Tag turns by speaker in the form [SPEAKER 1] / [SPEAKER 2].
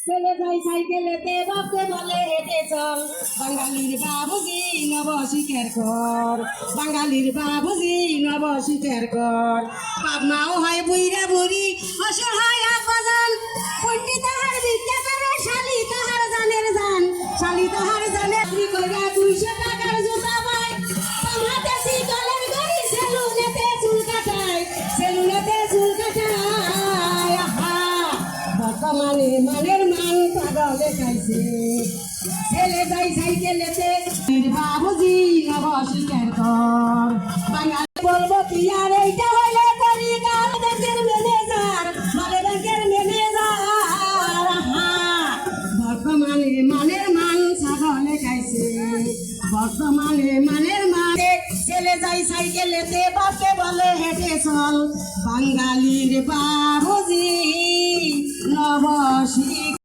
[SPEAKER 1] চলে যাই সাইকেলেতে বাপকে বলে হেঁটে চল বাঙালির বাবুজি নব স্বীকার কর বাঙালির বাবুজি নব স্বীকার কর বাপ মাও হয় বুইরা বুড়ি অসুর হয় আপাজান পণ্ডিত তাহার ভিক্ষা করে শালি তাহার জানের জান শালি তাহার জানে বিক্রি কইরা 200 টাকার জুতা পায় আমাতে সিকলের গড়ি সেলুনেতে চুল কাটায় বর্তমানে মানের মান পাগলে খাইছে ছেলে যাই সাইকেলেতে বাবুজি নব স্বীকার কর বাঙালি বলবো কি আর এইটা হইলে করি গাল ব্যাংকের ম্যানেজার বলে ব্যাংকের ম্যানেজার বর্তমানে মানের মান ছাগলে খাইছে বর্তমানে মানের মানে ছেলে যাই সাইকেলেতে বাপকে বলে হেঁটে চল বাঙালির বাবুজি নব